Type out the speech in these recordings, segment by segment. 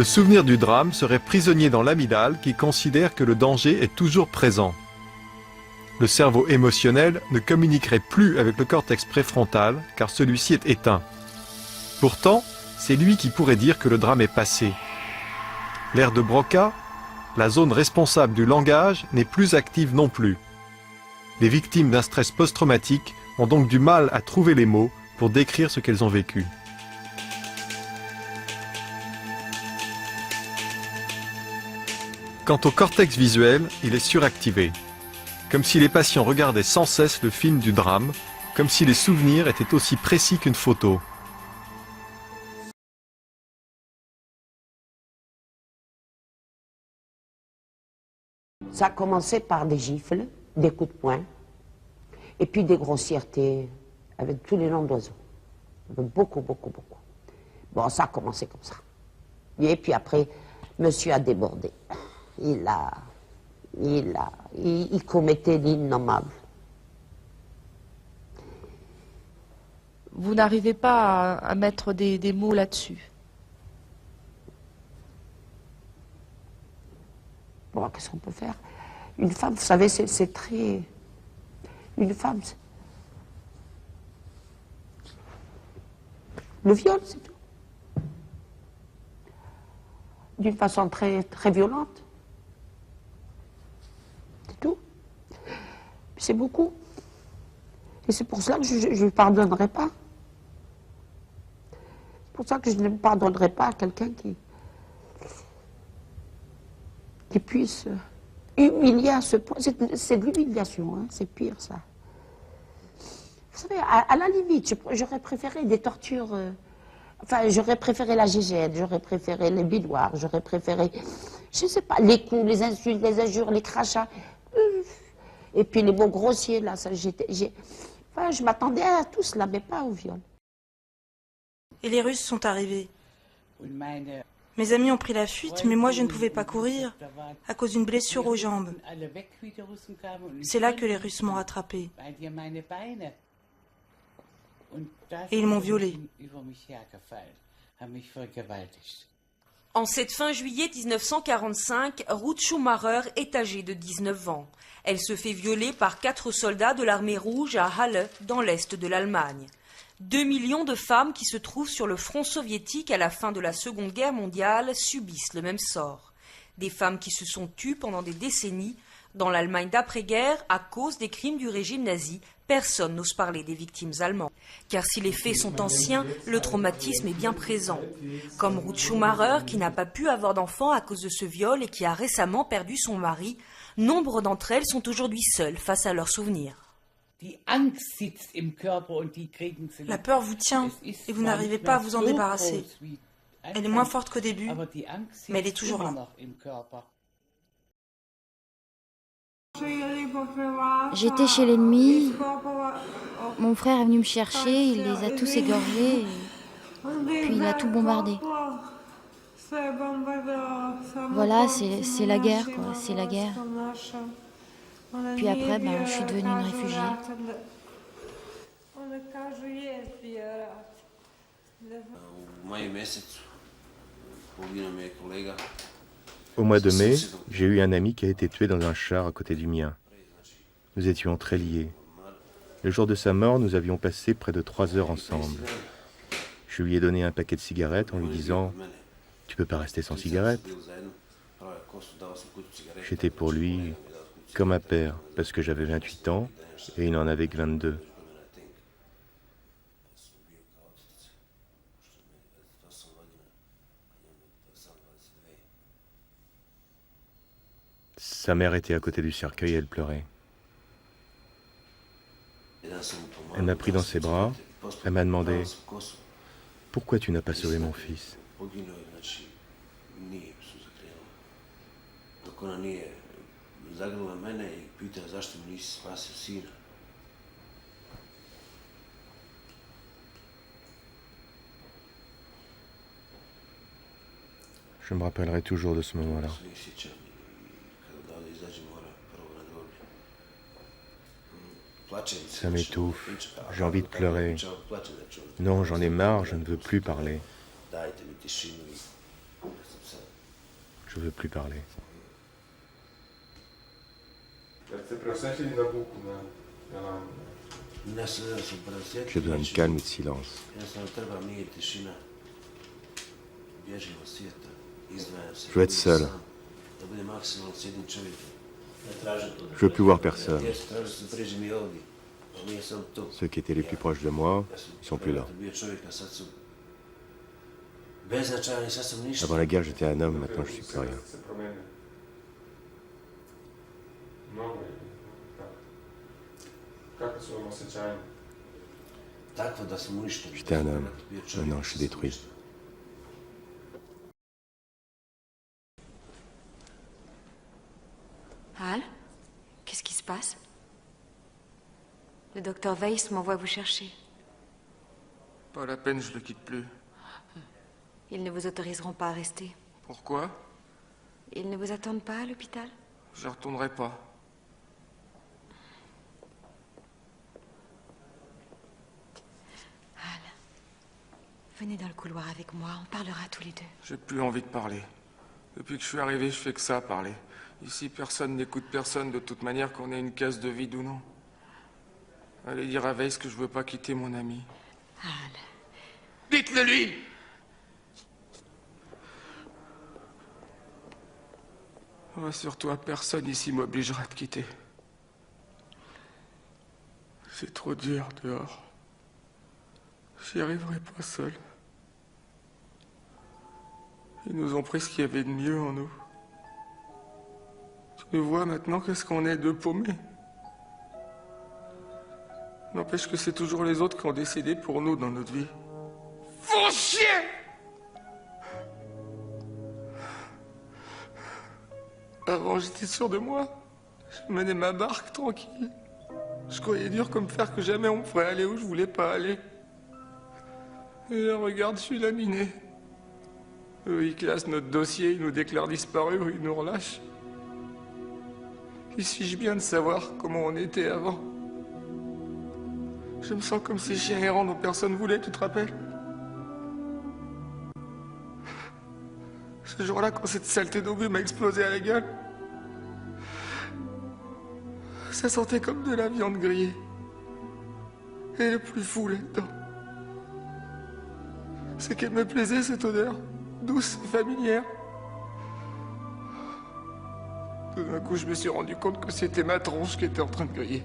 Le souvenir du drame serait prisonnier dans l'amygdale qui considère que le danger est toujours présent. Le cerveau émotionnel ne communiquerait plus avec le cortex préfrontal car celui-ci est éteint. Pourtant, c'est lui qui pourrait dire que le drame est passé. L'aire de Broca, la zone responsable du langage, n'est plus active non plus. Les victimes d'un stress post-traumatique ont donc du mal à trouver les mots pour décrire ce qu'elles ont vécu. Quant au cortex visuel, il est suractivé. Comme si les patients regardaient sans cesse le film du drame, comme si les souvenirs étaient aussi précis qu'une photo. Ça a commencé par des gifles, des coups de poing, et puis des grossièretés avec tous les noms d'oiseaux. Beaucoup. Bon, ça a commencé comme ça. Et puis après, monsieur a débordé. Il commettait l'innommable. Vous n'arrivez pas à mettre des mots là-dessus? Bon, qu'est-ce qu'on peut faire? Une femme, vous savez, c'est très... Une femme, le viol, c'est tout. D'une façon très violente. C'est tout. C'est beaucoup. Et c'est pour cela que je ne lui pardonnerai pas. C'est pour ça que je ne me pardonnerai pas à quelqu'un qui puisse humilier à ce point. C'est de l'humiliation, hein, c'est pire ça. Vous savez, à la limite, j'aurais préféré des tortures... enfin, j'aurais préféré la gégène, j'aurais préféré les bidoirs, j'aurais préféré, je ne sais pas, les coups, les insultes, les injures, les crachats. Et puis les mots grossiers, là, ça, enfin, je m'attendais à tout cela, mais pas au viol. Et les Russes sont arrivés. Mes amis ont pris la fuite, mais moi je ne pouvais pas courir à cause d'une blessure aux jambes. C'est là que les Russes m'ont rattrapé. Et ils m'ont violée. En cette fin juillet 1945, Ruth Schumacher est âgée de 19 ans. Elle se fait violer par 4 soldats de l'armée rouge à Halle, dans l'est de l'Allemagne. 2 millions de femmes qui se trouvent sur le front soviétique à la fin de la Seconde Guerre mondiale subissent le même sort. Des femmes qui se sont tues pendant des décennies. Dans l'Allemagne d'après-guerre, à cause des crimes du régime nazi, personne n'ose parler des victimes allemandes. Car si les faits sont anciens, le traumatisme est bien présent. Comme Ruth Schumacher, qui n'a pas pu avoir d'enfant à cause de ce viol et qui a récemment perdu son mari, nombre d'entre elles sont aujourd'hui seules face à leurs souvenirs. La peur vous tient et vous n'arrivez pas à vous en débarrasser. Elle est moins forte qu'au début, mais elle est toujours là. J'étais chez l'ennemi, mon frère est venu me chercher, il les a tous égorgés, puis il a tout bombardé. Voilà, c'est la guerre, quoi, c'est la guerre. Puis après, je suis devenue une réfugiée. Au mois de mai, j'ai eu un ami qui a été tué dans un char à côté du mien. Nous étions très liés. Le jour de sa mort, nous avions passé près de 3 heures ensemble. Je lui ai donné un paquet de cigarettes en lui disant « Tu peux pas rester sans cigarettes ?» J'étais pour lui comme un père, parce que j'avais 28 ans et il n'en avait que 22. Sa mère était à côté du cercueil et elle pleurait. Elle m'a pris dans ses bras, elle m'a demandé « Pourquoi tu n'as pas sauvé mon fils ?» Je me rappellerai toujours de ce moment-là. Ça m'étouffe, j'ai envie de pleurer. Non, j'en ai marre, je ne veux plus parler. Je ne veux plus parler. J'ai besoin de calme et de silence. Je veux être seul. Je veux plus voir personne. Ceux qui étaient les plus proches de moi, ils sont plus là. Avant la guerre, j'étais un homme, maintenant je suis plus rien. J'étais un homme, maintenant je suis détruit. Hal, qu'est-ce qui se passe? Le docteur Weiss m'envoie vous chercher. Pas la peine, je le quitte plus. Ils ne vous autoriseront pas à rester. Pourquoi? Ils ne vous attendent pas à l'hôpital? Je retournerai pas. Hal, venez dans le couloir avec moi, on parlera tous les deux. J'ai plus envie de parler. Depuis que je suis arrivé, je fais que ça, parler. Ici, personne n'écoute personne, de toute manière, qu'on ait une case de vide ou non. Allez dire à Weiss que je veux pas quitter mon ami. Hal. Dites-le lui! Rassure-toi, personne ici m'obligera à te quitter. C'est trop dur dehors. J'y arriverai pas seul. Ils nous ont pris ce qu'il y avait de mieux en nous. Tu nous vois maintenant, qu'est-ce qu'on est, deux paumés. N'empêche que c'est toujours les autres qui ont décidé pour nous dans notre vie. Faux chier! Avant, j'étais sûr de moi. Je menais ma barque tranquille. Je croyais dur comme fer que jamais on me ferait aller où je voulais pas aller. Et là, regarde, je suis laminé. Eux, ils classent notre dossier, ils nous déclarent disparus ou ils nous relâchent. Il se fiche bien de savoir comment on était avant. Je me sens comme ces chiens errants dont personne voulait, tu te rappelles? Ce jour-là, quand cette saleté d'obus m'a explosé à la gueule, ça sentait comme de la viande grillée. Et le plus fou là-dedans, c'est qu'elle me plaisait, cette odeur, douce et familière. Tout d'un coup, je me suis rendu compte que c'était ma tronche qui était en train de griller.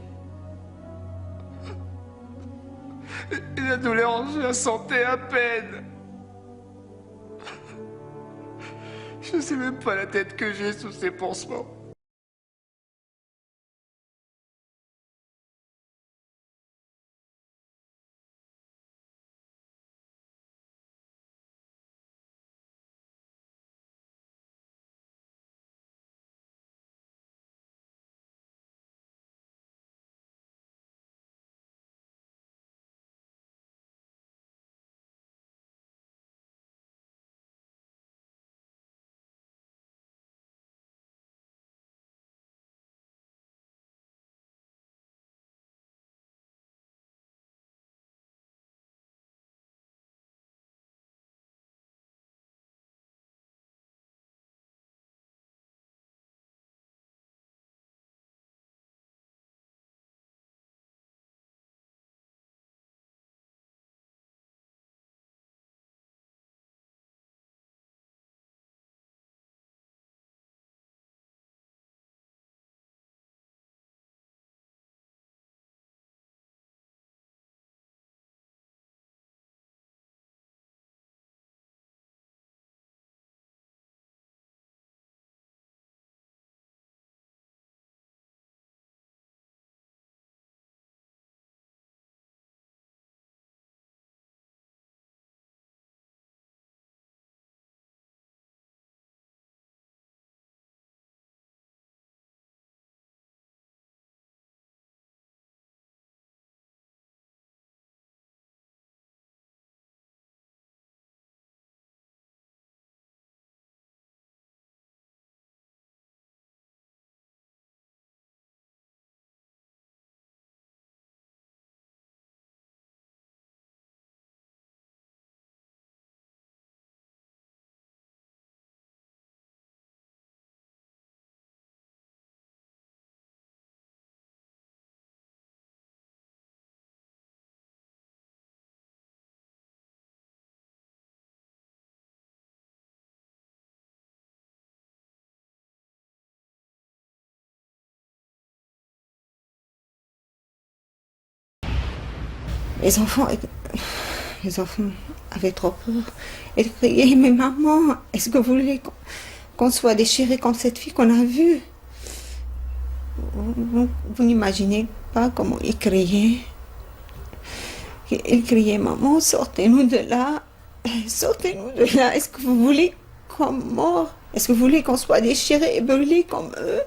Et la douleur, je la sentais à peine. Je sais même pas la tête que j'ai sous ces pansements. Les enfants avaient trop peur. Ils criaient, mais maman, est-ce que vous voulez qu'on soit déchiré comme cette fille qu'on a vue? Vous n'imaginez pas comment ils criaient. Ils criaient, maman, sortez-nous de là. Sortez-nous de là. Est-ce que vous voulez qu'on meure? Est-ce que vous voulez qu'on soit déchiré et brûlé comme eux?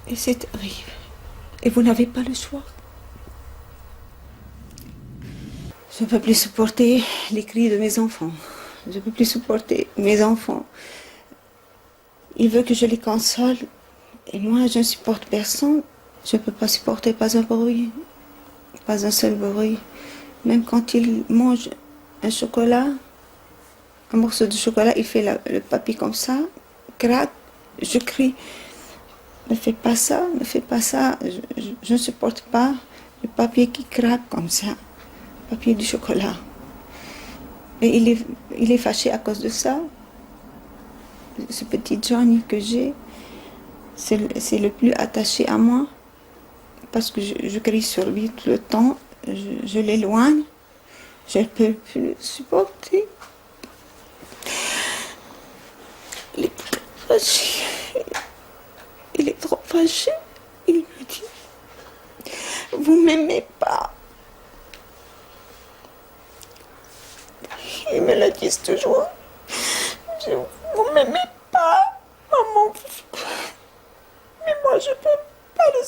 Et c'est terrible. Et vous n'avez pas le choix. Je ne peux plus supporter les cris de mes enfants. Je ne peux plus supporter mes enfants. Ils veulent que je les console. Et moi, je ne supporte personne. Je ne peux pas supporter pas un bruit. Pas un seul bruit. Même quand ils mangent un chocolat, un morceau de chocolat, il fait le papier comme ça, craque, je crie. Ne fais pas ça, ne fais pas ça. Je ne supporte pas le papier qui craque comme ça. Papier du chocolat. Et il est fâché à cause de ça. Ce petit Johnny que j'ai, c'est le plus attaché à moi. Parce que je crie sur lui tout le temps. Je l'éloigne. Je ne peux plus le supporter. Il est trop fâché. Il est trop fâché. Il me dit, vous m'aimez pas. Ils me le disent toujours. Vous m'aimez pas, maman. Mais moi, je peux